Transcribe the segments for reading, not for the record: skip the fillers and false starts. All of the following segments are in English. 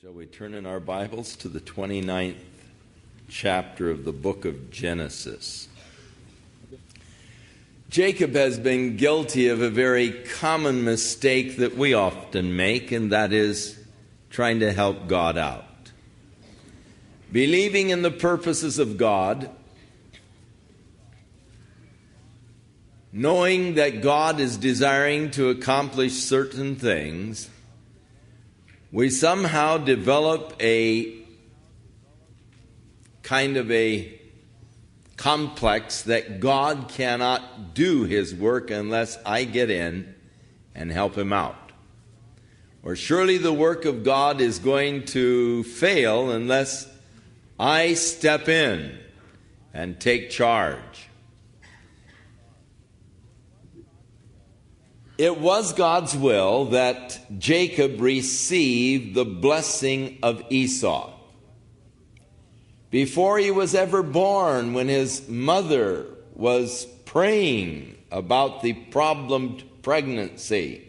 Shall we turn in our Bibles to the 29th chapter of the book of Genesis? Jacob has been guilty of a very common mistake that we often make, and that is trying to help God out. Believing in the purposes of God, knowing that God is desiring to accomplish certain things, we somehow develop a kind of a complex that God cannot do His work unless I get in and help Him out. Or surely the work of God is going to fail unless I step in and take charge. It was God's will that Jacob receive the blessing of Esau. Before he was ever born, when his mother was praying about the problemed pregnancy,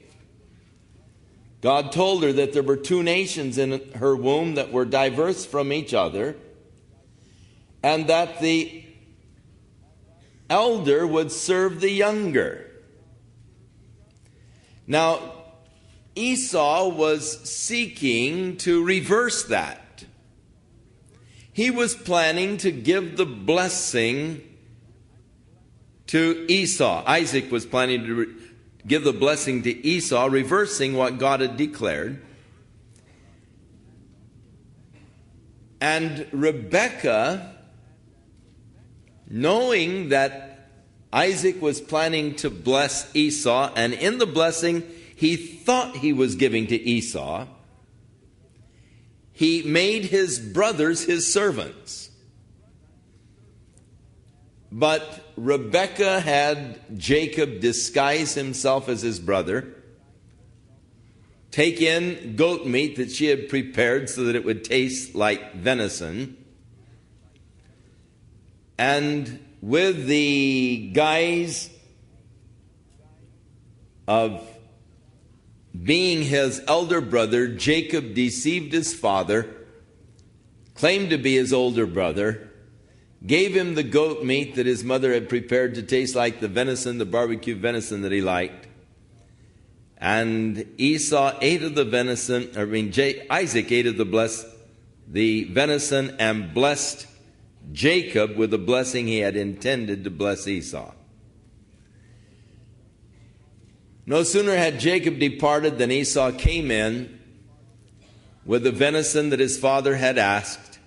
God told her that there were two nations in her womb that were diverse from each other, and that the elder would serve the younger. Now, Esau was seeking to reverse that. He was planning to give the blessing to Esau. Isaac was planning to give the blessing to Esau, reversing what God had declared. And Rebekah, knowing that Isaac was planning to bless Esau, and in the blessing he thought he was giving to Esau, he made his brothers his servants. But Rebekah had Jacob disguise himself as his brother, take in goat meat that she had prepared so that it would taste like venison, and with the guise of being his elder brother, Jacob deceived his father, claimed to be his older brother, gave him the goat meat that his mother had prepared to taste like the venison, the barbecue venison that he liked. And Esau ate of the venison, Isaac ate of the venison and blessed Jacob with the blessing he had intended to bless Esau. No sooner had Jacob departed than Esau came in with the venison that his father had asked,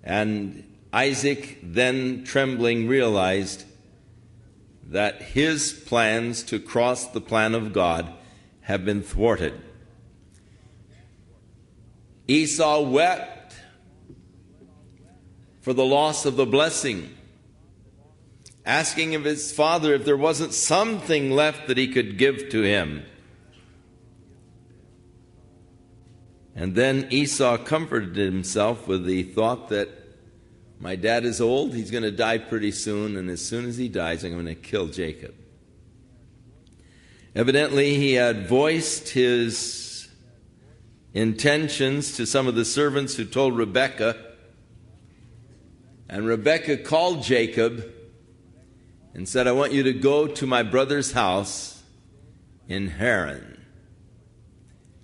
and Isaac, then trembling, realized that his plans to cross the plan of God have been thwarted. Esau wept for the loss of the blessing, asking of his father if there wasn't something left that he could give to him. And then Esau comforted himself with the thought that my dad is old, he's going to die pretty soon, and as soon as he dies, I'm going to kill Jacob. Evidently, he had voiced his intentions to some of the servants who told Rebekah, and Rebekah called Jacob and said, I want you to go to my brother's house in Haran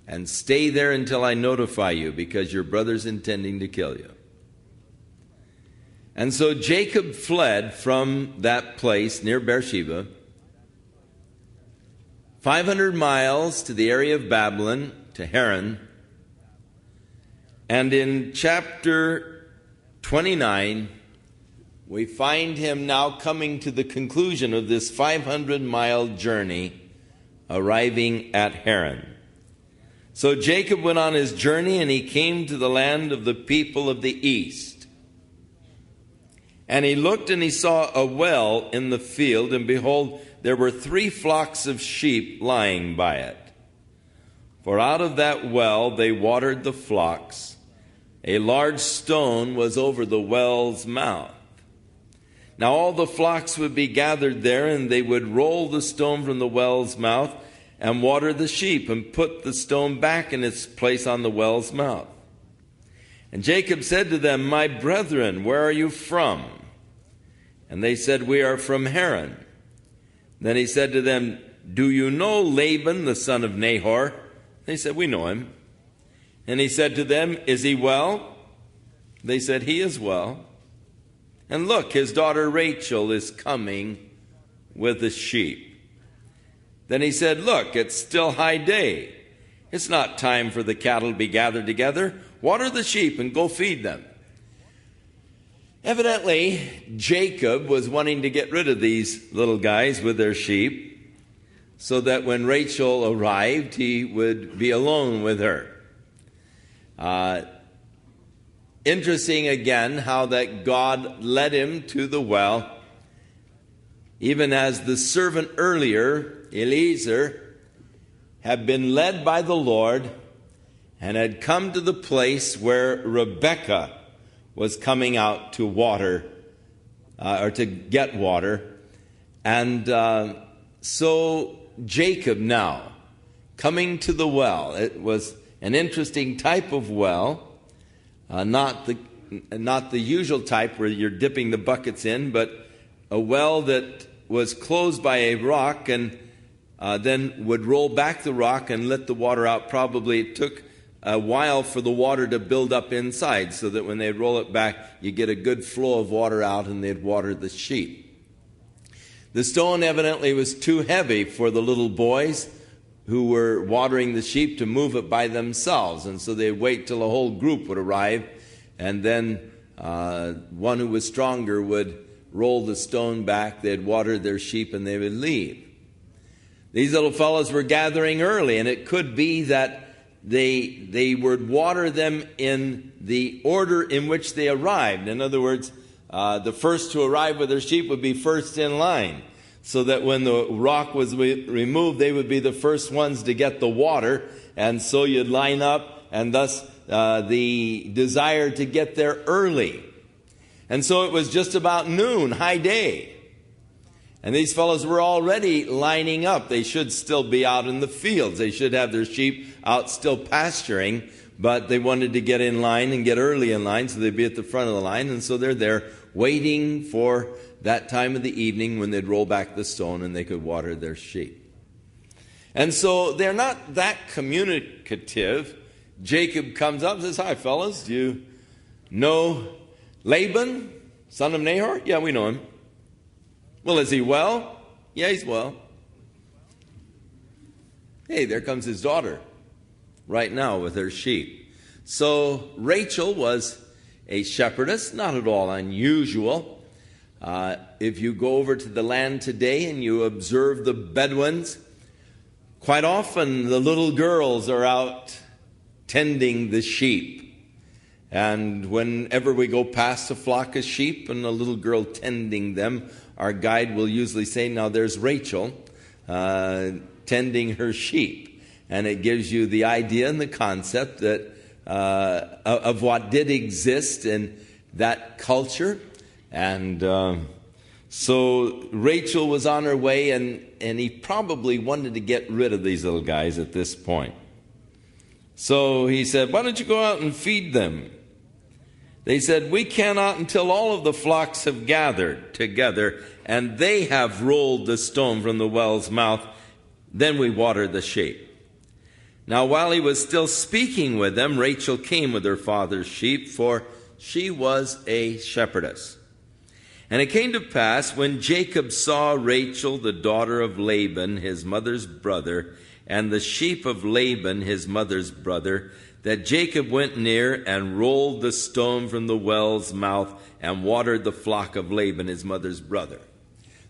and stay there until I notify you, because your brother's intending to kill you. And so Jacob fled from that place near Beersheba, 500 miles to the area of Babylon, to Haran. And in chapter 29, we find him now coming to the conclusion of this 500-mile journey, arriving at Haran. So Jacob went on his journey, and he came to the land of the people of the east. And he looked, and he saw a well in the field, and behold, there were 3 flocks of sheep lying by it. For out of that well they watered the flocks. A large stone was over the well's mouth. Now all the flocks would be gathered there, and they would roll the stone from the well's mouth and water the sheep, and put the stone back in its place on the well's mouth. And Jacob said to them, My brethren, where are you from? And they said, We are from Haran. Then he said to them, Do you know Laban, the son of Nahor? They said, We know him. And he said to them, Is he well? They said, He is well. And look, his daughter Rachel is coming with the sheep. Then he said, Look, it's still high day. It's not time for the cattle to be gathered together. Water the sheep and go feed them. Evidently, Jacob was wanting to get rid of these little guys with their sheep so that when Rachel arrived, he would be alone with her. Interesting again how that God led him to the well, even as the servant earlier, Eliezer, had been led by the Lord and had come to the place where Rebekah was coming out to water, or to get water. And so Jacob now, coming to the well, it was an interesting type of well, not the usual type where you're dipping the buckets in, but a well that was closed by a rock and then would roll back the rock and let the water out. Probably it took a while for the water to build up inside so that when they roll it back, you get a good flow of water out and they'd water the sheep. The stone evidently was too heavy for the little boys who were watering the sheep to move it by themselves, and so they'd wait till a whole group would arrive, and then one who was stronger would roll the stone back, they'd water their sheep, and they would leave. These little fellows were gathering early, and it could be that they would water them in the order in which they arrived. In other words, the first to arrive with their sheep would be first in line, so that when the rock was removed, they would be the first ones to get the water, and so you'd line up, and thus the desire to get there early. And so it was just about noon, high day. And these fellows were already lining up. They should still be out in the fields. They should have their sheep out still pasturing, but they wanted to get in line and get early in line so they'd be at the front of the line. And so they're there waiting for that time of the evening when they'd roll back the stone and they could water their sheep. And so they're not that communicative. Jacob comes up and says, Hi, fellas, do you know Laban, son of Nahor? Yeah, we know him. Well, is he well? Yeah, he's well. Hey, there comes his daughter right now with her sheep. So Rachel was a shepherdess, not at all unusual. If you go over to the land today and you observe the Bedouins, quite often the little girls are out tending the sheep. And whenever we go past a flock of sheep and a little girl tending them, our guide will usually say, Now there's Rachel tending her sheep. And it gives you the idea and the concept that of what did exist in that culture. And so Rachel was on her way, and he probably wanted to get rid of these little guys at this point. So he said, Why don't you go out and feed them? They said, We cannot until all of the flocks have gathered together, and they have rolled the stone from the well's mouth. Then we water the sheep. Now while he was still speaking with them, Rachel came with her father's sheep, for she was a shepherdess. And it came to pass, when Jacob saw Rachel, the daughter of Laban, his mother's brother, and the sheep of Laban, his mother's brother, that Jacob went near and rolled the stone from the well's mouth and watered the flock of Laban, his mother's brother.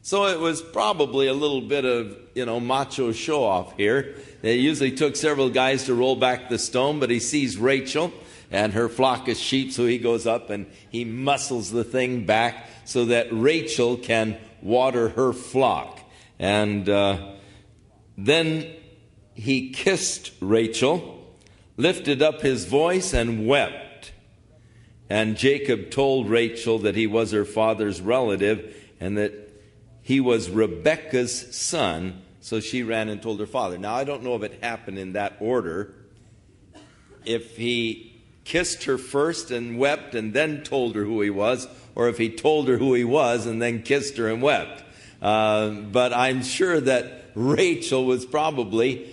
So it was probably a little bit of, macho show-off here. It usually took several guys to roll back the stone, but he sees Rachel and her flock of sheep, so he goes up and he muscles the thing back so that Rachel can water her flock. And then he kissed Rachel, lifted up his voice, and wept. And Jacob told Rachel that he was her father's relative and that he was Rebekah's son So she ran and told her father. Now, I don't know if it happened in that order. If he kissed her first and wept and then told her who he was, or if he told her who he was and then kissed her and wept. But I'm sure that Rachel was probably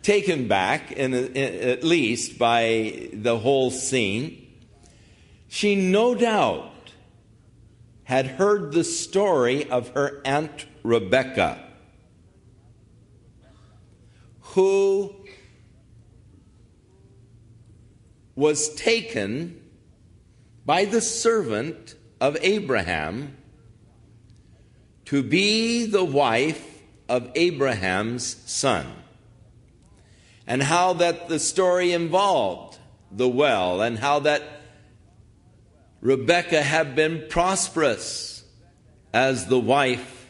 taken back, at least, by the whole scene. She no doubt had heard the story of her Aunt Rebecca, who was taken by the servant of Abraham to be the wife of Abraham's son, and how that the story involved the well, and how that Rebekah had been prosperous as the wife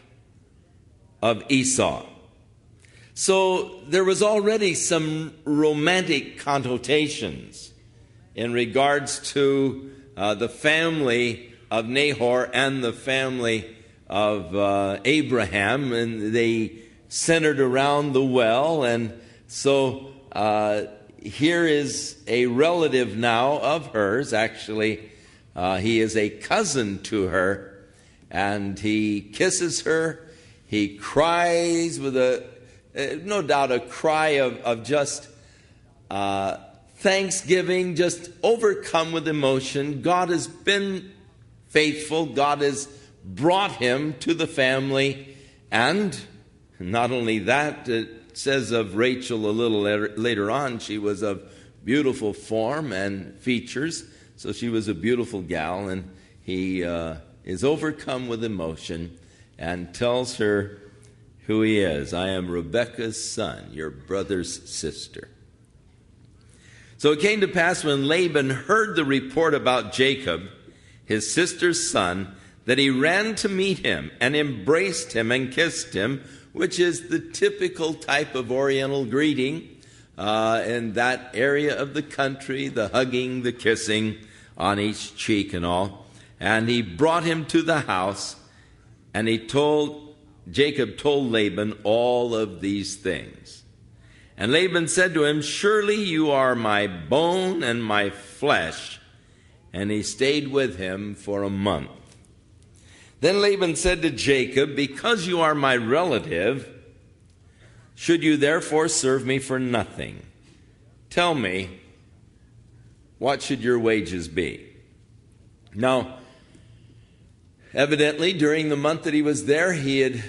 of Esau. So there was already some romantic connotations in regards to the family of Nahor and the family of Abraham, and they centered around the well. And so here is a relative now of hers. Actually, he is a cousin to her, and he kisses her. He cries with no doubt a cry of just thanksgiving, just overcome with emotion. God has been faithful. God has brought him to the family. And not only that, it says of Rachel a little later on, she was of beautiful form and features. So she was a beautiful gal, and he is overcome with emotion and tells her who he is. I am Rebekah's son, your brother's sister. So it came to pass when Laban heard the report about Jacob, his sister's son, that he ran to meet him and embraced him and kissed him, which is the typical type of Oriental greeting in that area of the country, the hugging, the kissing on each cheek and all. And he brought him to the house, and Jacob told Laban all of these things. And Laban said to him, surely you are my bone and my flesh. And he stayed with him for a month. Then Laban said to Jacob, because you are my relative, should you therefore serve me for nothing? Tell me, what should your wages be? Now, evidently, during the month that he was there, he had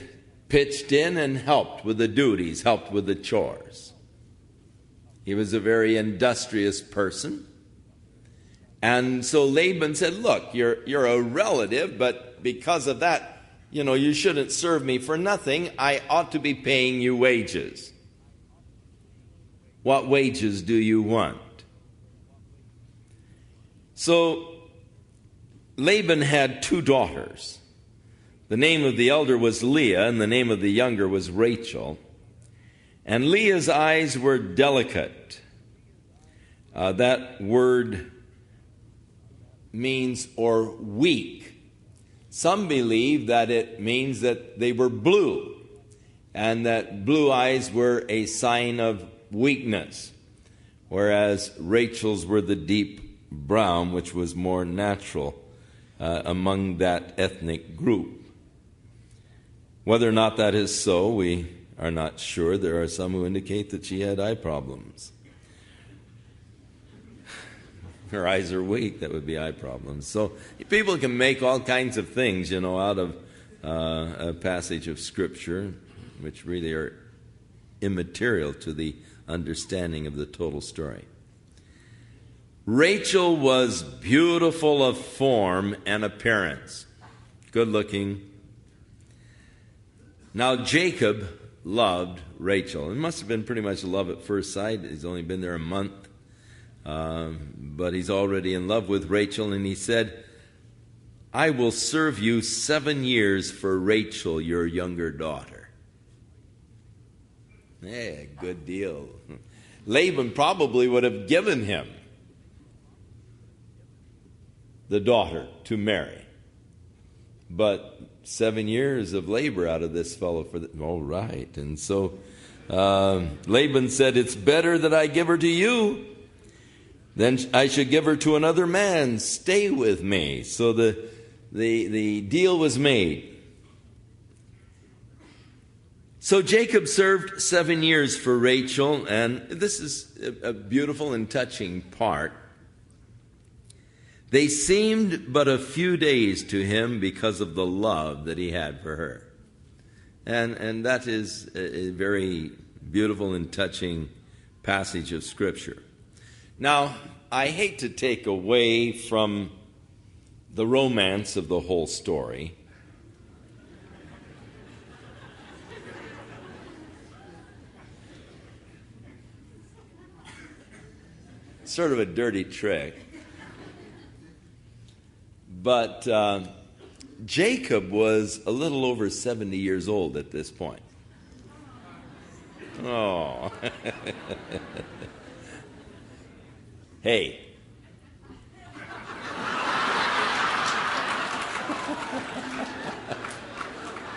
pitched in and helped with the duties, helped with the chores. He was a very industrious person. And so Laban said, look, you're a relative, but because of that, you shouldn't serve me for nothing. I ought to be paying you wages. What wages do you want? So Laban had 2 daughters. The name of the elder was Leah, and the name of the younger was Rachel. And Leah's eyes were delicate. That word means or weak. Some believe that it means that they were blue, and that blue eyes were a sign of weakness, whereas Rachel's were the deep brown, which was more natural among that ethnic group. Whether or not that is so, we are not sure. There are some who indicate that she had eye problems. Her eyes are weak, that would be eye problems. So people can make all kinds of things, out of a passage of Scripture, which really are immaterial to the understanding of the total story. Rachel was beautiful of form and appearance, good looking. Now Jacob loved Rachel. It must have been pretty much love at first sight. He's only been there a month, but he's already in love with Rachel, and he said, I will serve you 7 years for Rachel, your younger daughter. Hey, good deal. Laban probably would have given him the daughter to marry. But 7 years of labor out of this fellow for the, all right. And so Laban said, it's better that I give her to you than I should give her to another man. Stay with me. So the deal was made. So Jacob served 7 years for Rachel, and this is a beautiful and touching part. They seemed but a few days to him because of the love that he had for her. And that is a very beautiful and touching passage of Scripture. Now, I hate to take away from the romance of the whole story. Sort of a dirty trick. But Jacob was a little over 70 years old at this point. Oh. Hey.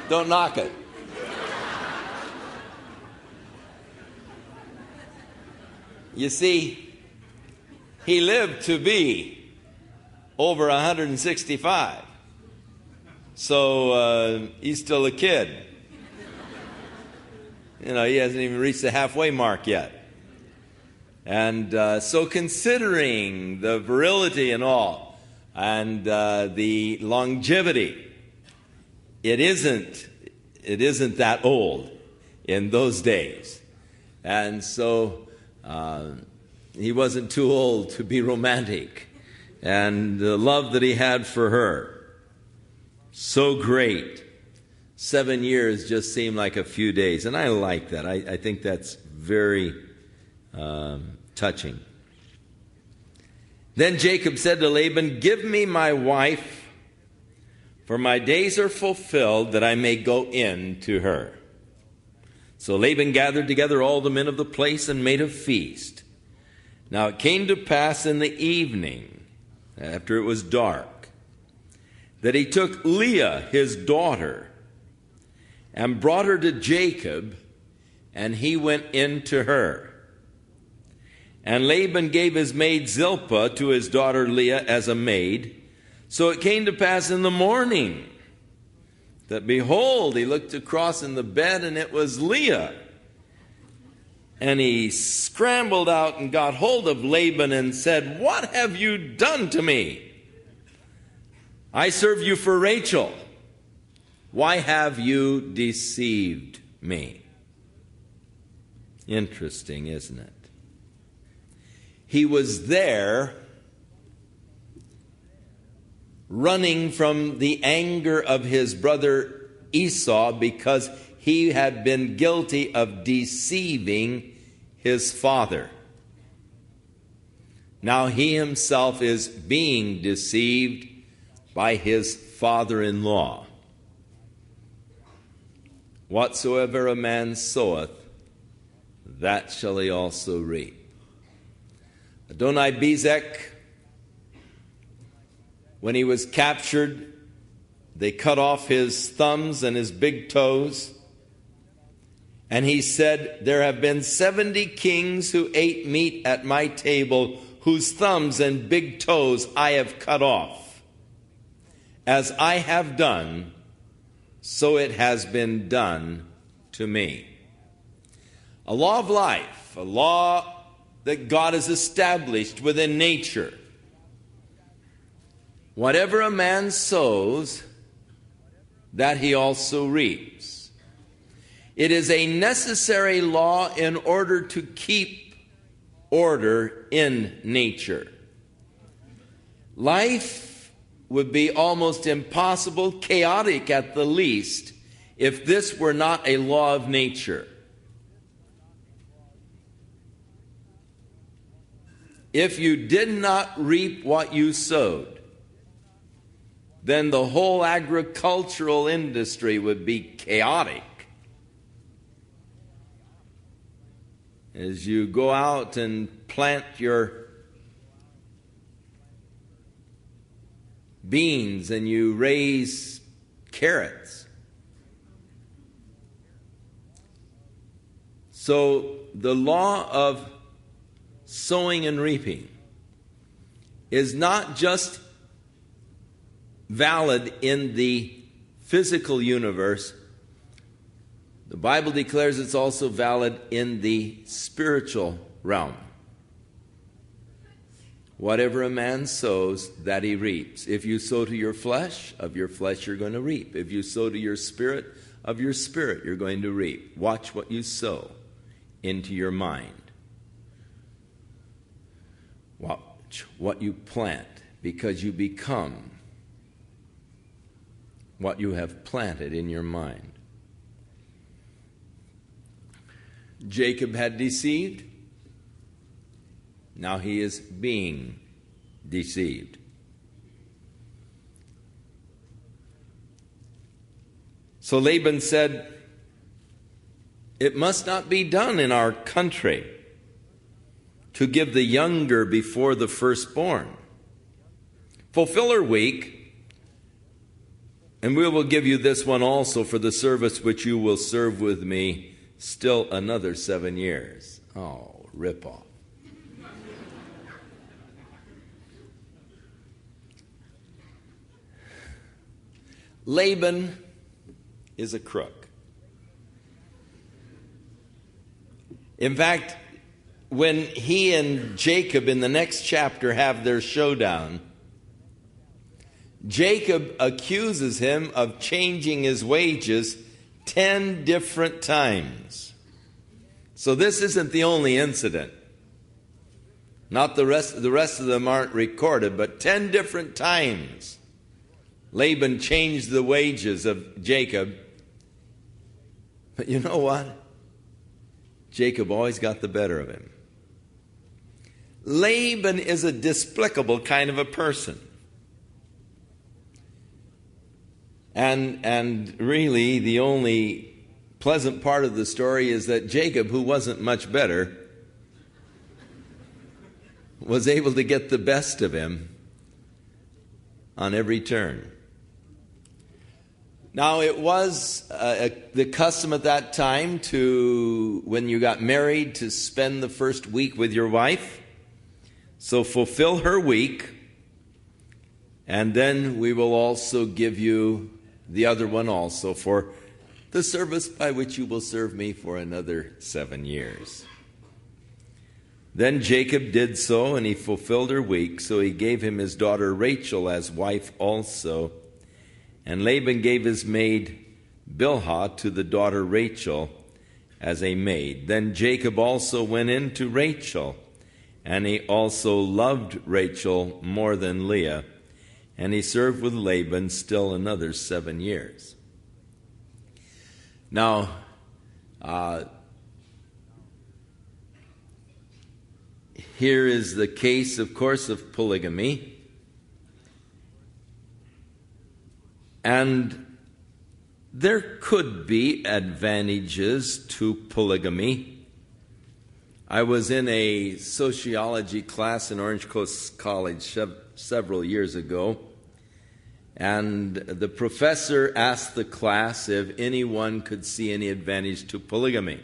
Don't knock it. You see, he lived to be over 165. So he's still a kid. You know, he hasn't even reached the halfway mark yet. And so considering the virility and all, and the longevity, it isn't that old in those days. And so he wasn't too old to be romantic. And the love that he had for her, so great. 7 years just seemed like a few days. And I like that. I think that's very touching. Then Jacob said to Laban, give me my wife, for my days are fulfilled, that I may go in to her. So Laban gathered together all the men of the place and made a feast. Now it came to pass in the evening, after it was dark, that he took Leah, his daughter, and brought her to Jacob, and he went in to her. And Laban gave his maid Zilpah to his daughter Leah as a maid. So it came to pass in the morning that, behold, he looked across in the bed, and it was Leah. And he scrambled out and got hold of Laban and said, what have you done to me? I serve you for Rachel. Why have you deceived me? Interesting, isn't it? He was there running from the anger of his brother Esau because he had been guilty of deceiving his father. Now he himself is being deceived by his father-in-law. Whatsoever a man soweth, that shall he also reap. Adoni-Bezek, when he was captured, they cut off his thumbs and his big toes. And he said, there have been 70 kings who ate meat at my table, whose thumbs and big toes I have cut off. As I have done, so it has been done to me. A law of life, a law that God has established within nature. Whatever a man sows, that he also reaps. It is a necessary law in order to keep order in nature. Life would be almost impossible, chaotic at the least, if this were not a law of nature. If you did not reap what you sowed, then the whole agricultural industry would be chaotic. As you go out and plant your beans and you raise carrots. So the law of sowing and reaping is not just valid in the physical universe. The Bible declares it's also valid in the spiritual realm. Whatever a man sows, that he reaps. If you sow to your flesh, of your flesh you're going to reap. If you sow to your spirit, of your spirit you're going to reap. Watch what you sow into your mind. Watch what you plant, because you become what you have planted in your mind. Jacob had deceived. Now he is being deceived. So Laban said, "It must not be done in our country to give the younger before the firstborn. Fulfill her week, and we will give you this one also for the service which you will serve with me still another 7 years." Oh, rip off. Laban is a crook. In fact, when he and Jacob in the next chapter have their showdown, Jacob accuses him of changing his wages 10 different times. So this isn't the only incident. Not the rest of them aren't recorded, but 10 different times Laban changed the wages of Jacob. But you know what? Jacob always got the better of him. Laban is a despicable kind of a person. And really, the only pleasant part of the story is that Jacob, who wasn't much better, was able to get the best of him on every turn. Now, it was the custom at that time to, when you got married, to spend the first week with your wife. So fulfill her week, and then we will also give you the other one also for the service by which you will serve me for another 7 years. Then Jacob did so, and he fulfilled her week, so he gave him his daughter Rachel as wife also. And Laban gave his maid Bilhah to the daughter Rachel as a maid. Then Jacob also went in to Rachel, and he also loved Rachel more than Leah, and he served with Laban still another 7 years. Now, here is the case, of course, of polygamy. And there could be advantages to polygamy. I was in a sociology class in Orange Coast College several years ago, and the professor asked the class if anyone could see any advantage to polygamy.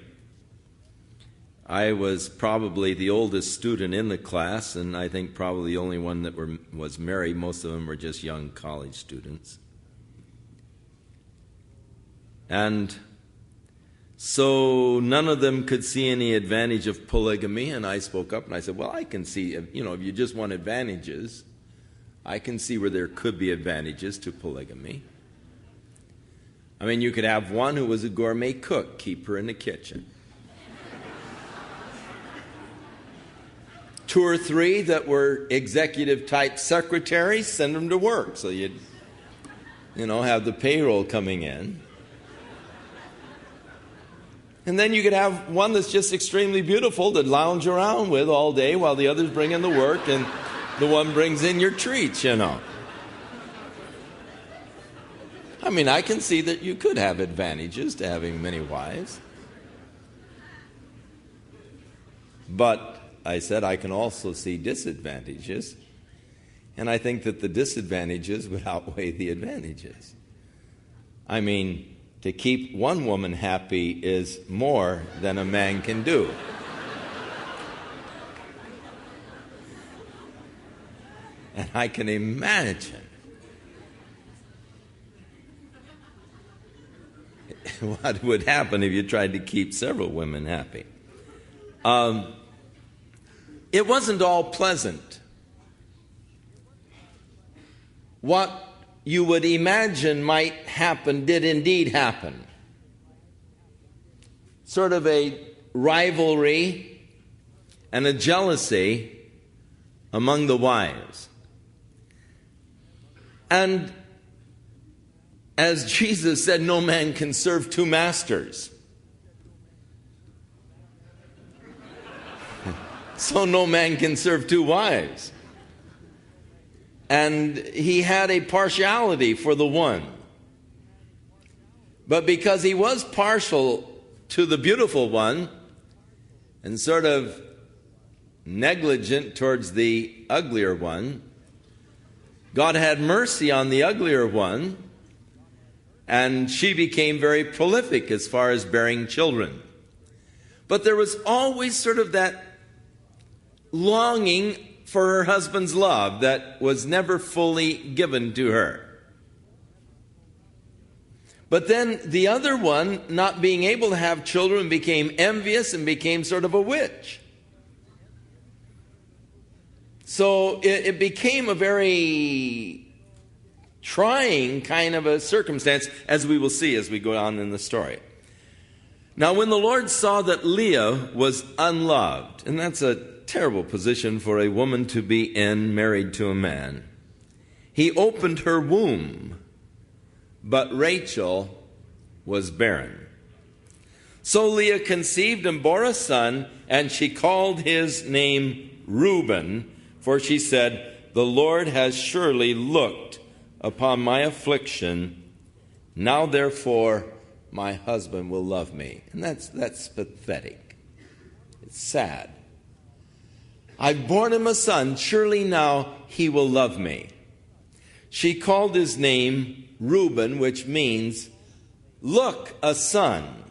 I was probably the oldest student in the class, and I think probably the only one that was married. Most of them were just young college students. And so none of them could see any advantage of polygamy, and I spoke up and I said, well, I can see, if you just want advantages, I can see where there could be advantages to polygamy. I mean, you could have one who was a gourmet cook, keep her in the kitchen. 2 or 3 that were executive type secretaries, send them to work so you'd, have the payroll coming in. And then you could have one that's just extremely beautiful to lounge around with all day while the others bring in the work and the one brings in your treats, I mean, I can see that you could have advantages to having many wives. But I said I can also see disadvantages. And I think that the disadvantages would outweigh the advantages. I mean, to keep one woman happy is more than a man can do. And I can imagine what would happen if you tried to keep several women happy. It wasn't all pleasant. What you would imagine might happen did indeed happen. Sort of a rivalry and a jealousy among the wives. And as Jesus said, no man can serve two masters. So no man can serve two wives. And he had a partiality for the one. But because he was partial to the beautiful one and sort of negligent towards the uglier one, God had mercy on the uglier one, and she became very prolific as far as bearing children. But there was always sort of that longing for her husband's love that was never fully given to her. But then the other one, not being able to have children, became envious and became sort of a witch. So it became a very trying kind of a circumstance, as we will see as we go on in the story. Now, when the Lord saw that Leah was unloved, and that's a terrible position for a woman to be in, married to a man, he opened her womb, but Rachel was barren. So Leah conceived and bore a son, and she called his name Reuben, for she said, "The Lord has surely looked upon my affliction. Now therefore my husband will love me." And that's pathetic. It's sad. "I've borne him a son, surely now he will love me." She called his name Reuben, which means, "Look, a son,"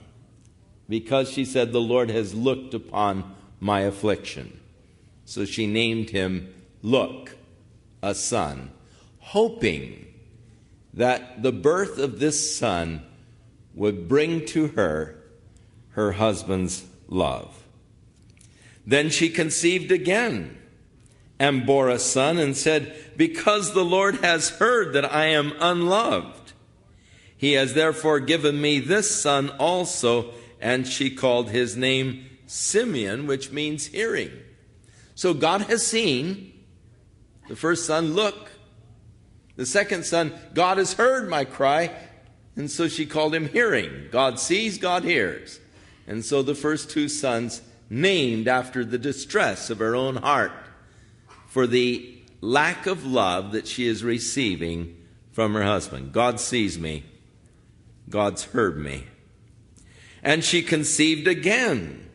because she said, "The Lord has looked upon my affliction." So she named him Look, a son, hoping that the birth of this son would bring to her her husband's love. Then she conceived again and bore a son and said, "Because the Lord has heard that I am unloved, he has therefore given me this son also." And she called his name Simeon, which means hearing. So God has seen. The first son, look. The second son, God has heard my cry. And so she called him hearing. God sees, God hears. And so the first two sons, named after the distress of her own heart for the lack of love that she is receiving from her husband. God sees me. God's heard me. And she conceived again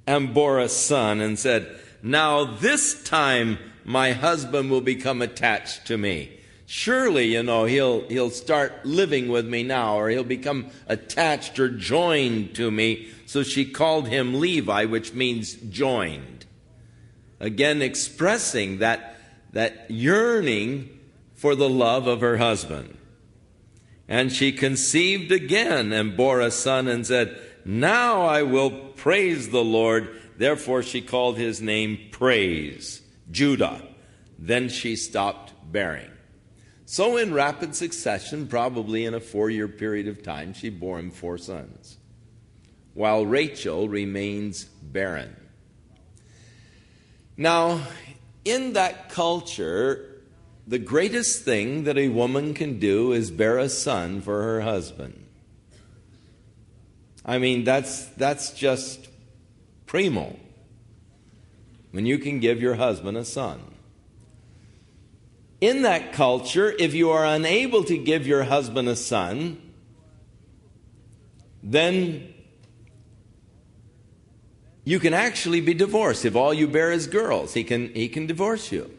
and bore a son and said, "Now this time my husband will become attached to me. Surely, he'll start living with me now, or he'll become attached or joined to me." So she called him Levi, which means joined. Again, expressing that yearning for the love of her husband. And she conceived again and bore a son and said, "Now I will praise the Lord." Therefore she called his name Praise, Judah. Then she stopped bearing. So in rapid succession, probably in a 4-year period of time, she bore him 4 sons, while Rachel remains barren. Now, in that culture, the greatest thing that a woman can do is bear a son for her husband. I mean, that's just primo, when you can give your husband a son. In that culture, if you are unable to give your husband a son, then you can actually be divorced. If all you bear is girls, he can divorce you.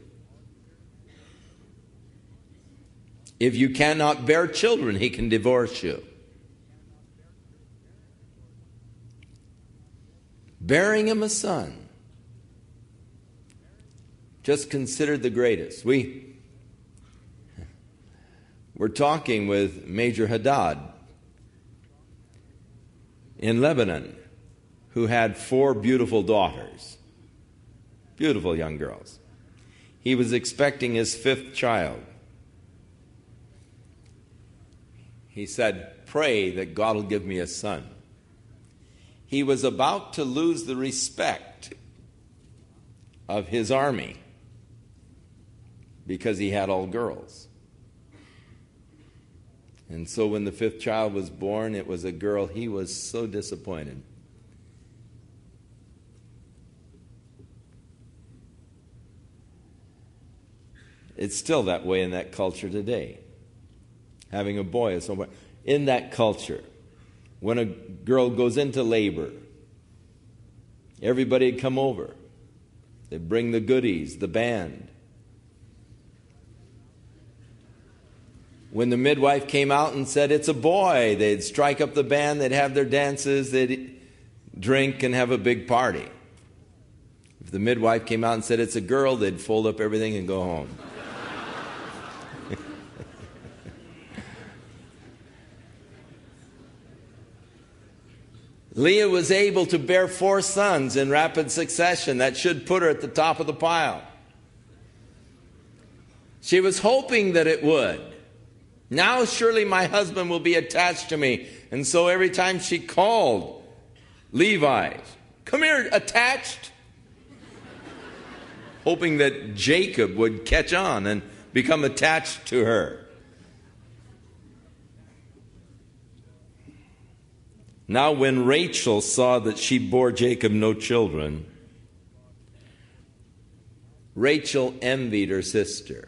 If you cannot bear children, he can divorce you. Bearing him a son, just considered the greatest. We're talking with Major Haddad in Lebanon, who had 4 beautiful daughters, beautiful young girls. He was expecting his 5th child. He said, "Pray that God will give me a son." He was about to lose the respect of his army because he had all girls. And so when the 5th child was born, it was a girl. He was so disappointed. It's still that way in that culture today. Having a boy is so. In that culture, when a girl goes into labor, everybody would come over. They'd bring the goodies, the band. When the midwife came out and said, "It's a boy," they'd strike up the band, they'd have their dances, they'd drink and have a big party. If the midwife came out and said, "It's a girl," they'd fold up everything and go home. Leah was able to bear 4 sons in rapid succession. That should put her at the top of the pile. She was hoping that it would. Now surely my husband will be attached to me. And so every time she called Levi, "Come here, attached," hoping that Jacob would catch on and become attached to her. Now when Rachel saw that she bore Jacob no children, Rachel envied her sister.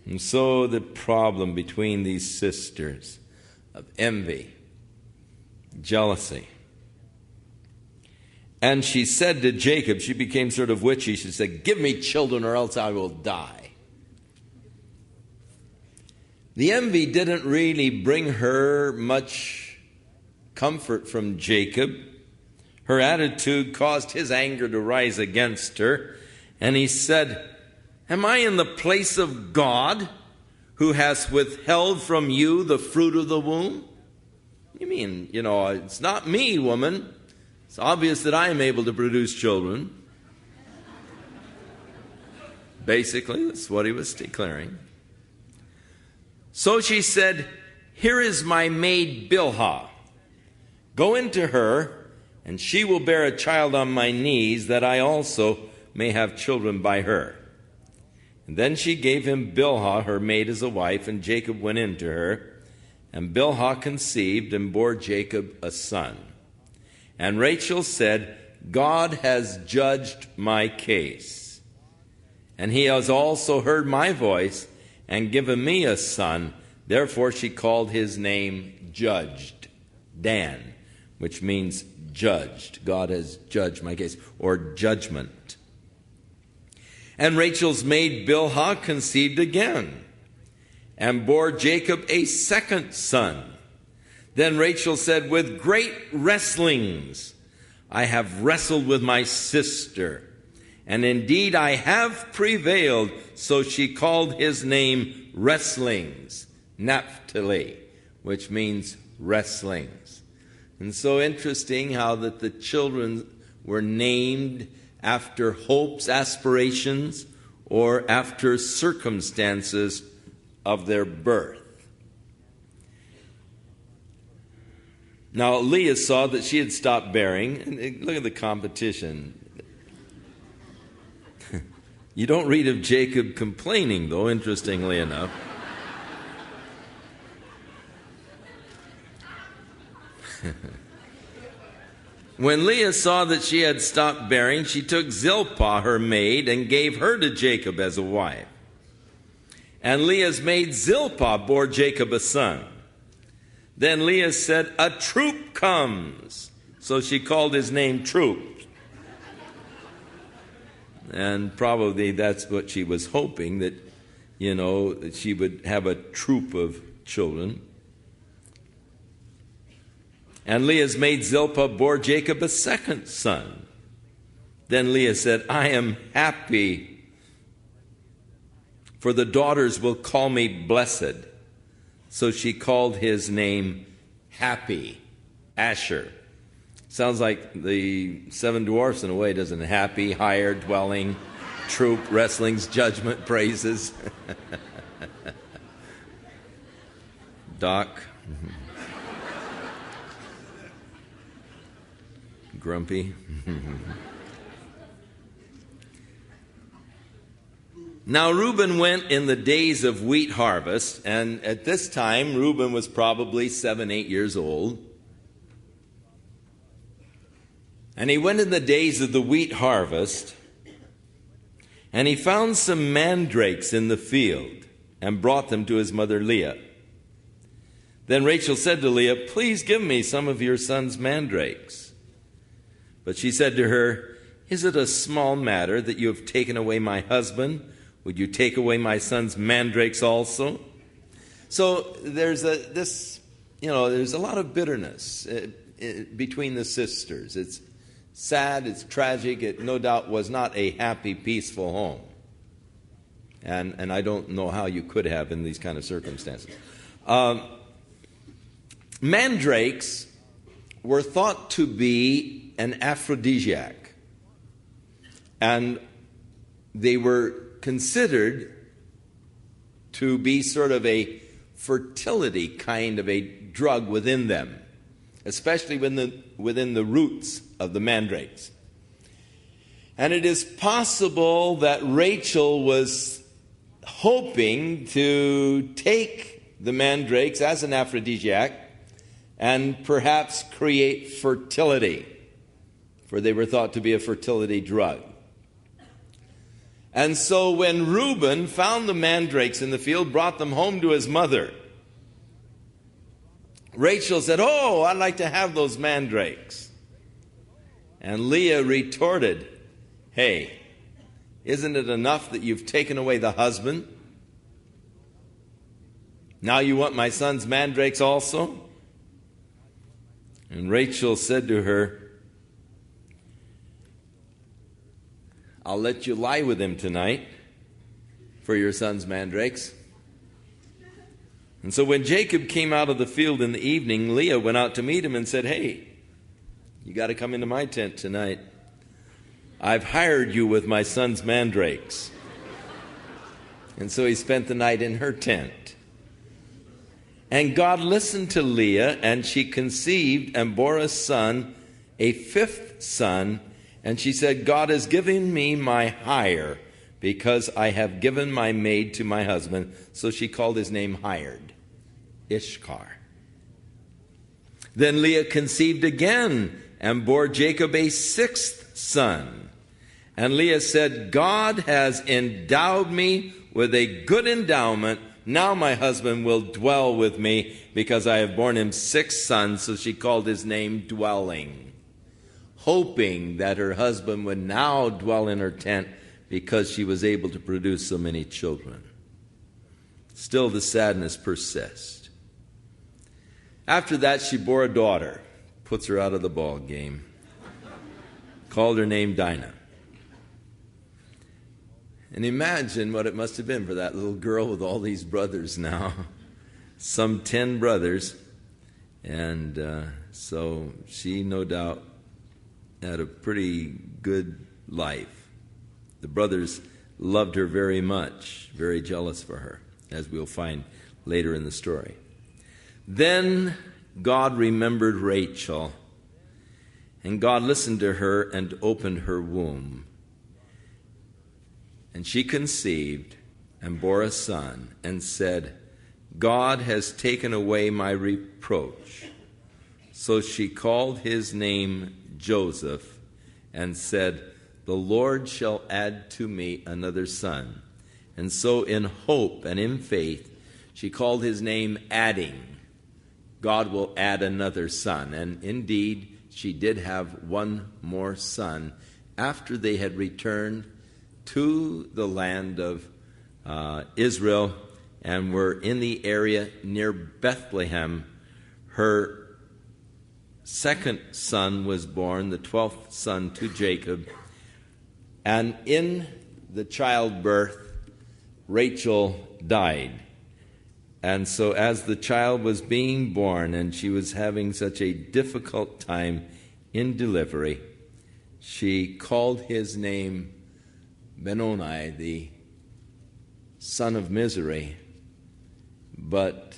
And so the problem between these sisters of envy, jealousy. And she said to Jacob, she became sort of witchy, she said, "Give me children or else I will die." The envy didn't really bring her much comfort from Jacob. Her attitude caused his anger to rise against her. And he said, "Am I in the place of God who has withheld from you the fruit of the womb?" You mean, it's not me, woman. It's obvious that I am able to produce children. Basically, that's what he was declaring. So she said, "Here is my maid Bilhah. Go into her, and she will bear a child on my knees, that I also may have children by her." And then she gave him Bilhah, her maid, as a wife, and Jacob went into her. And Bilhah conceived and bore Jacob a son. And Rachel said, "God has judged my case, and he has also heard my voice and given me a son." Therefore she called his name Judged, Dan, which means judged. God has judged my case, or judgment. And Rachel's maid Bilhah conceived again and bore Jacob a second son. Then Rachel said, "With great wrestlings I have wrestled with my sister, and indeed I have prevailed." So she called his name Wrestlings, Naphtali, which means wrestlings. And so interesting how that the children were named after hopes, aspirations, or after circumstances of their birth. Now Leah saw that she had stopped bearing, and look at the competition. You don't read of Jacob complaining, though, interestingly enough. When Leah saw that she had stopped bearing, she took Zilpah, her maid, and gave her to Jacob as a wife. And Leah's maid Zilpah bore Jacob a son. Then Leah said, "A troop comes." So she called his name Troop. And probably that's what she was hoping, that she would have a troop of children. And Leah's maid Zilpah bore Jacob a second son. Then Leah said, I am happy, for the daughters will call me blessed. So she called his name Happy, Asher. Sounds like the seven dwarfs in a way, doesn't it? Happy, higher, dwelling, troop, wrestling's judgment, praises. Doc. Grumpy. Now Reuben went in the days of wheat harvest, and at this time Reuben was probably 7-8 years old. And he went in the days of the wheat harvest, and he found some mandrakes in the field and brought them to his mother Leah. Then Rachel said to Leah, please give me some of your son's mandrakes. But she said to her, is it a small matter that you have taken away my husband? Would you take away my son's mandrakes also? So there's a lot of bitterness between the sisters. It's sad, it's tragic. It no doubt was not a happy, peaceful home. And I don't know how you could have in these kind of circumstances. Mandrakes were thought to be an aphrodisiac, and they were considered to be sort of a fertility kind of a drug within them, especially within the roots of the mandrakes. And it is possible that Rachel was hoping to take the mandrakes as an aphrodisiac and perhaps create fertility, for they were thought to be a fertility drug. And so when Reuben found the mandrakes in the field, brought them home to his mother, Rachel said, oh, I'd like to have those mandrakes. And Leah retorted, hey, isn't it enough that you've taken away the husband? Now you want my son's mandrakes also? And Rachel said to her, I'll let you lie with him tonight for your son's mandrakes. And so when Jacob came out of the field in the evening, Leah went out to meet him and said, hey, you got to come into my tent tonight. I've hired you with my son's mandrakes. And so he spent the night in her tent. And God listened to Leah, and she conceived and bore a son, a fifth son. And she said, God has given me my hire, because I have given my maid to my husband. So she called his name Hired, Ishkar. Then Leah conceived again and bore Jacob a sixth son. And Leah said, God has endowed me with a good endowment. Now my husband will dwell with me, because I have borne him 6 sons. So she called his name Dwelling, hoping that her husband would now dwell in her tent because she was able to produce so many children. Still, the sadness persists. After that, she bore a daughter, puts her out of the ball game, called her name Dinah. And imagine what it must have been for that little girl with all these brothers now, some 10 brothers. And so she no doubt had a pretty good life. The brothers loved her very much, very jealous for her, as we'll find later in the story. Then God remembered Rachel, and God listened to her and opened her womb. And she conceived and bore a son and said, God has taken away my reproach. So she called his name Joseph and said, the Lord shall add to me another son. And so in hope and in faith, she called his name Adding. God will add another son. And indeed, she did have one more son after they had returned to the land of Israel and were in the area near Bethlehem. Her second son was born, the 12th son to Jacob. And in the childbirth, Rachel died. And so as the child was being born and she was having such a difficult time in delivery, she called his name Benoni, the son of misery. But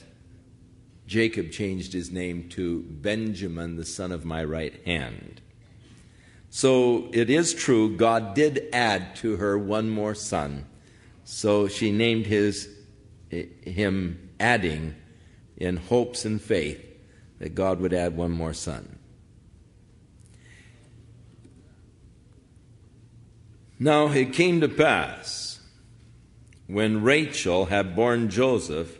Jacob changed his name to Benjamin, the son of my right hand. So it is true, God did add to her one more son. So she named him adding, in hopes and faith that God would add one more son. Now it came to pass, when Rachel had borne Joseph,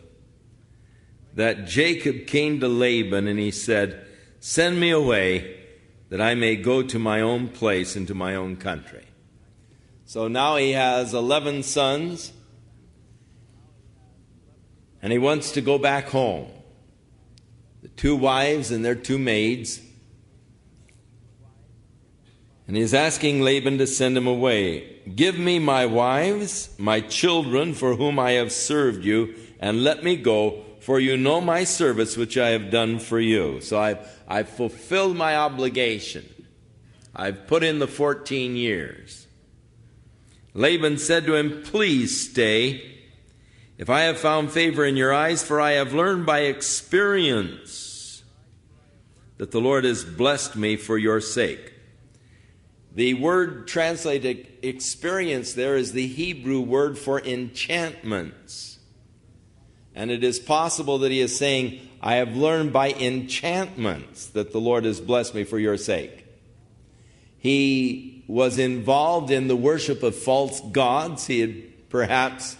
that Jacob came to Laban and he said, "Send me away, that I may go to my own place and to my own country." So now he has 11 sons, and he wants to go back home. The 2 wives and their 2 maids. And he's asking Laban to send him away. "Give me my wives, my children, for whom I have served you, and let me go, for you know my service which I have done for you." So I've fulfilled my obligation. I've put in the 14 years. Laban said to him, "Please stay, if I have found favor in your eyes, for I have learned by experience that the Lord has blessed me for your sake." The word translated experience there is the Hebrew word for enchantments. And it is possible that he is saying, "I have learned by enchantments that the Lord has blessed me for your sake." He was involved in the worship of false gods. He had perhaps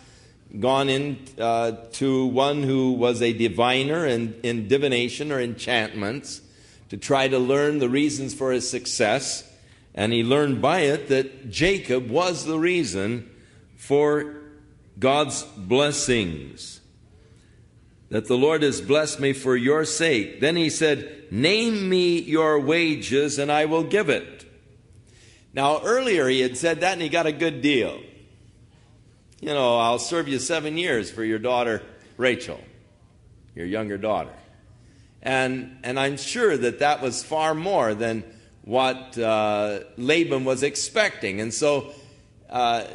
gone in to one who was a diviner in divination or enchantments to try to learn the reasons for his success. And he learned by it that Jacob was the reason for God's blessings. That the Lord has blessed me for your sake. Then he said, "Name me your wages and I will give it." Now earlier he had said that and he got a good deal. You know, "I'll serve you 7 years for your daughter Rachel, your younger daughter." And I'm sure that was far more than what Laban was expecting. And so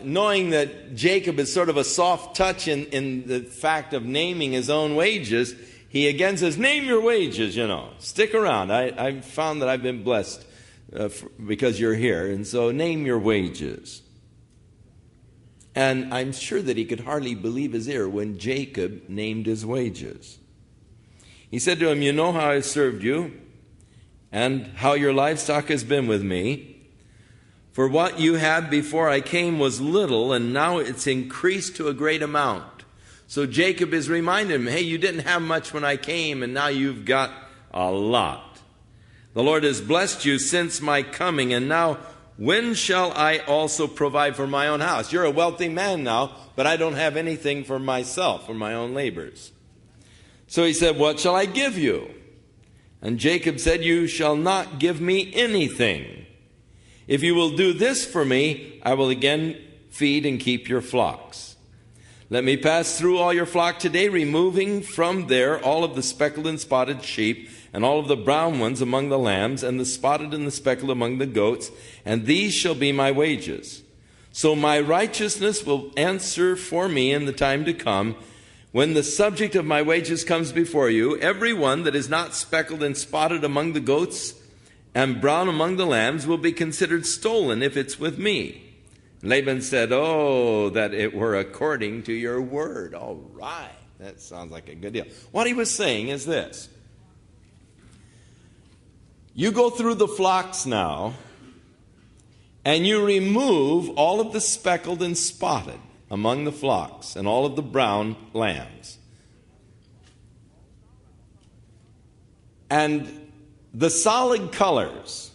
knowing that Jacob is sort of a soft touch in the fact of naming his own wages, he again says, "Name your wages, stick around. I've found that I've been blessed because you're here, and so name your wages." And I'm sure that he could hardly believe his ear when Jacob named his wages. He said to him, "You know how I served you, and how your livestock has been with me. For what you had before I came was little, and now it's increased to a great amount." So Jacob is reminding him, "Hey, you didn't have much when I came, and now you've got a lot. The Lord has blessed you since my coming, and now when shall I also provide for my own house? You're a wealthy man now, but I don't have anything for myself, for my own labors." So he said, "What shall I give you?" And Jacob said, "You shall not give me anything. If you will do this for me, I will again feed and keep your flocks. Let me pass through all your flock today, removing from there all of the speckled and spotted sheep, and all of the brown ones among the lambs, and the spotted and the speckled among the goats, and these shall be my wages. So my righteousness will answer for me in the time to come, when the subject of my wages comes before you. Every one that is not speckled and spotted among the goats and brown among the lambs will be considered stolen if it's with me." Laban said, "Oh, that it were according to your word." All right, that sounds like a good deal. What he was saying is this: you go through the flocks now, and you remove all of the speckled and spotted among the flocks and all of the brown lambs. And the solid colors,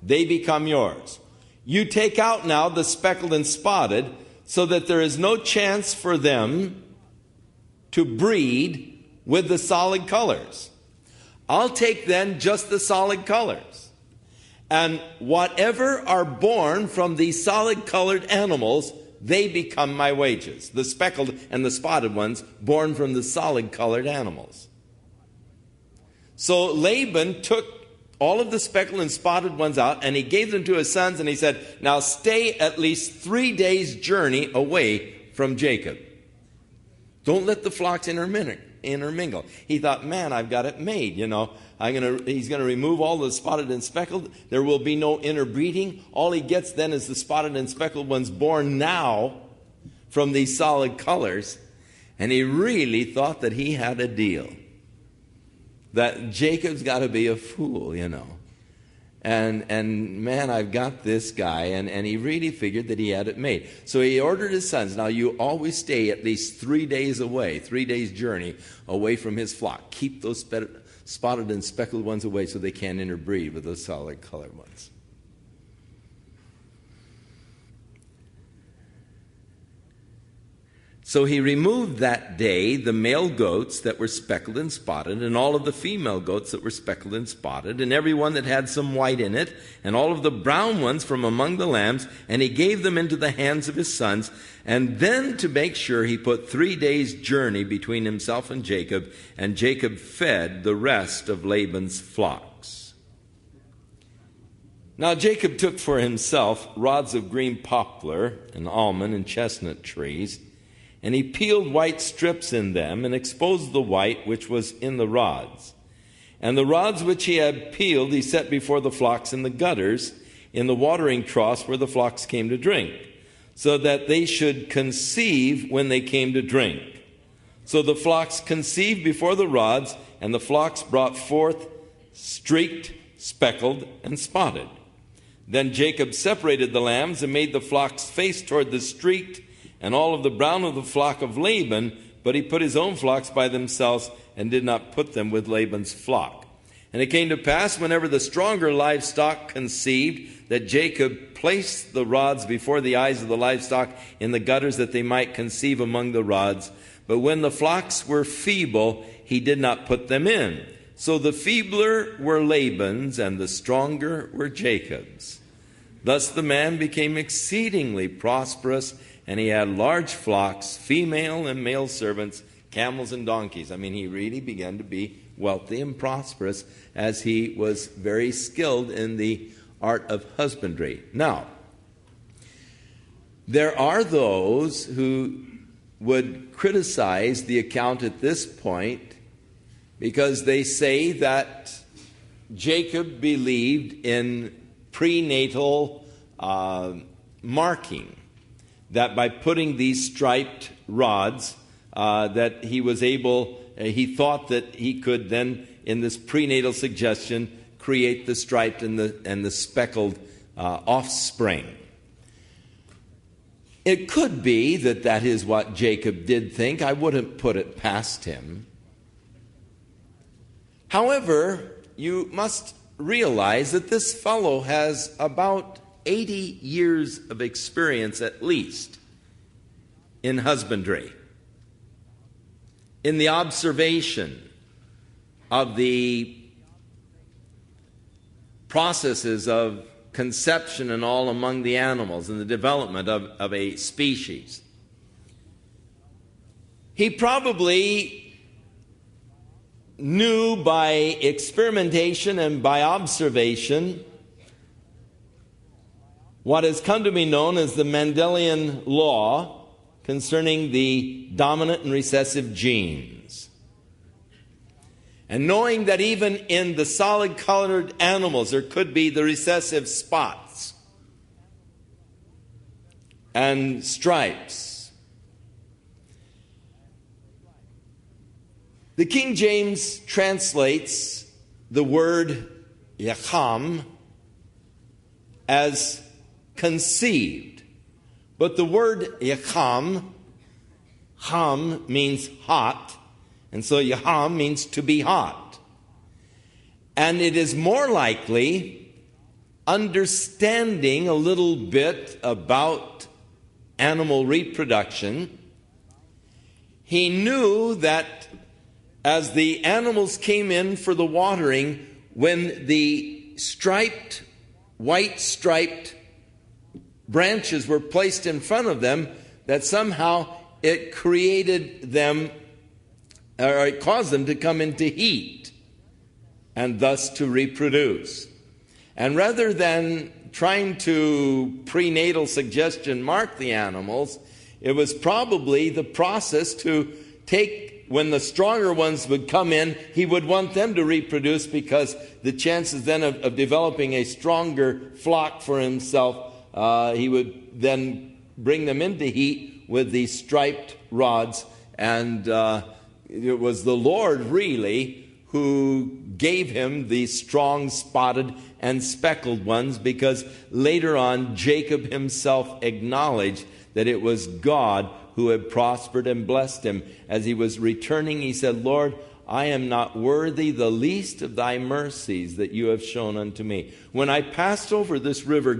they become yours. You take out now the speckled and spotted, so that there is no chance for them to breed with the solid colors. I'll take then just the solid colors. And whatever are born from these solid colored animals, they become my wages. The speckled and the spotted ones born from the solid colored animals. So Laban took all of the speckled and spotted ones out, and he gave them to his sons, and he said, now stay at least 3 days' journey away from Jacob. Don't let the flocks intermingle. He thought, man, I've got it made, you know. He's going to remove all the spotted and speckled. There will be no interbreeding. All he gets then is the spotted and speckled ones born now from these solid colors. And he really thought that he had a deal. That Jacob's got to be a fool, you know. And man, I've got this guy. And he really figured that he had it made. So he ordered his sons, now you always stay at least 3 days away, 3 days' journey away from his flock. Keep those spotted and speckled ones away so they can't interbreed with those solid colored ones. So he removed that day the male goats that were speckled and spotted, and all of the female goats that were speckled and spotted, and every one that had some white in it, and all of the brown ones from among the lambs, and he gave them into the hands of his sons. And then, to make sure, he put 3 days' journey between himself and Jacob fed the rest of Laban's flocks. Now Jacob took for himself rods of green poplar and almond and chestnut trees, and he peeled white strips in them and exposed the white which was in the rods. And the rods which he had peeled he set before the flocks in the gutters, in the watering troughs where the flocks came to drink, so that they should conceive when they came to drink. So the flocks conceived before the rods, and the flocks brought forth streaked, speckled, and spotted. Then Jacob separated the lambs and made the flocks face toward the streaked, and all of the brown of the flock of Laban, but he put his own flocks by themselves and did not put them with Laban's flock. And it came to pass, whenever the stronger livestock conceived, that Jacob placed the rods before the eyes of the livestock in the gutters, that they might conceive among the rods. But when the flocks were feeble, he did not put them in. So the feebler were Laban's, and the stronger were Jacob's. Thus the man became exceedingly prosperous, and he had large flocks, female and male servants, camels and donkeys. I mean, he really began to be wealthy and prosperous as he was very skilled in the art of husbandry. Now, there are those who would criticize the account at this point because they say that Jacob believed in prenatal marking, that by putting these striped rods, that he was able, he thought that he could then, in this prenatal suggestion, create the striped and the speckled offspring. It could be that that is what Jacob did think. I wouldn't put it past him. However, you must realize that this fellow has about 80 years of experience at least in husbandry, in the observation of the processes of conception and all among the animals and the development of a species. He probably knew by experimentation and by observation what has come to be known as the Mendelian law concerning the dominant and recessive genes. And knowing that even in the solid colored animals there could be the recessive spots and stripes. The King James translates the word yacham as conceived. But the word yacham, ham means hot, and so yaham means to be hot. And it is more likely understanding a little bit about animal reproduction, he knew that as the animals came in for the watering, when the white striped branches were placed in front of them, that somehow it created them, or it caused them to come into heat, and thus to reproduce. And rather than trying to prenatal suggestion mark the animals, it was probably the process to take, when the stronger ones would come in, he would want them to reproduce, because the chances then of developing a stronger flock for himself, he would then bring them into heat with these striped rods. And it was the Lord really who gave him these strong spotted and speckled ones, because later on Jacob himself acknowledged that it was God who had prospered and blessed him. As he was returning, he said, Lord, I am not worthy the least of thy mercies that you have shown unto me. When I passed over this river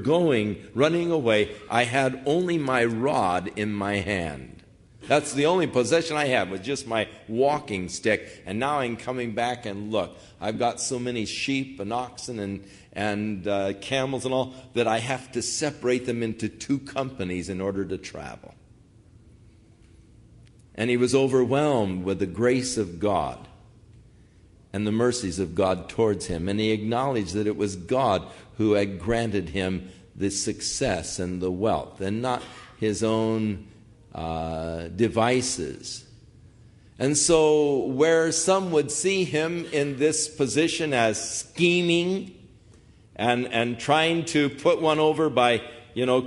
running away, I had only my rod in my hand. That's the only possession I had, was just my walking stick. And now I'm coming back, and look, I've got so many sheep and oxen and camels and all that I have to separate them into two companies in order to travel. And he was overwhelmed with the grace of God and the mercies of God towards him. And he acknowledged that it was God who had granted him the success and the wealth, and not his own devices. And so where some would see him in this position as scheming and trying to put one over by,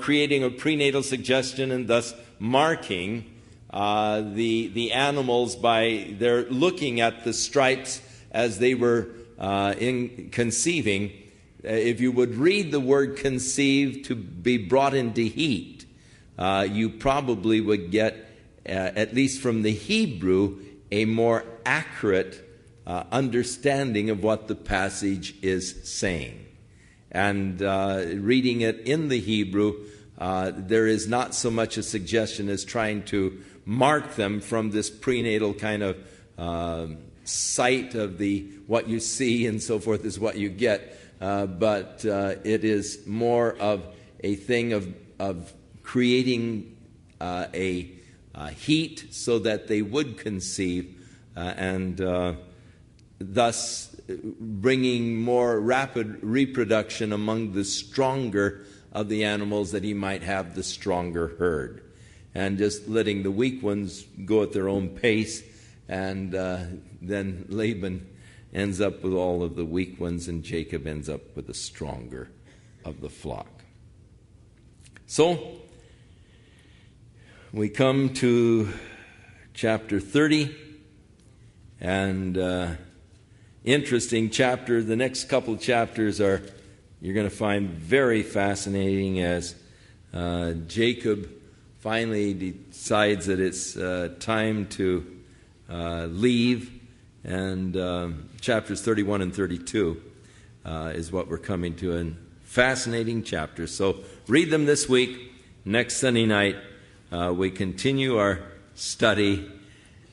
creating a prenatal suggestion and thus marking the animals by their looking at the stripes as they were in conceiving, if you would read the word conceive to be brought into heat, you probably would get, at least from the Hebrew, a more accurate understanding of what the passage is saying. And reading it in the Hebrew, there is not so much a suggestion as trying to mark them from this prenatal kind of sight of what you see and so forth is what you get. But it is more of a thing of creating a heat so that they would conceive, and thus bringing more rapid reproduction among the stronger of the animals, that he might have the stronger herd, and just letting the weak ones go at their own pace. And then Laban ends up with all of the weak ones, and Jacob ends up with the stronger of the flock. So we come to chapter 30, and interesting chapter. The next couple chapters you're going to find very fascinating, as Jacob finally decides that it's time to leave, and chapters 31 and 32 is what we're coming to, and fascinating chapters. So read them this week. Next Sunday night, we continue our study,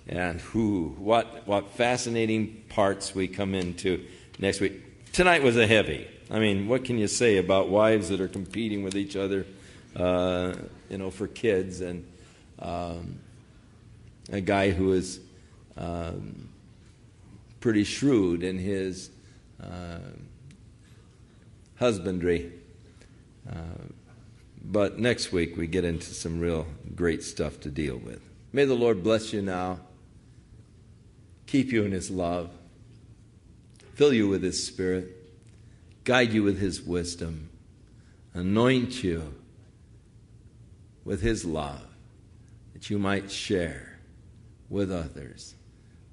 and what fascinating parts we come into next week. Tonight was a heavy. I mean, what can you say about wives that are competing with each other, for kids, and a guy who is pretty shrewd in his husbandry. But next week we get into some real great stuff to deal with. May the Lord bless you now, keep you in his love, fill you with his Spirit, guide you with his wisdom, anoint you with his love, that you might share with others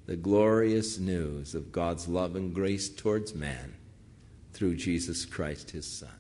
the glorious news of God's love and grace towards man through Jesus Christ, his Son.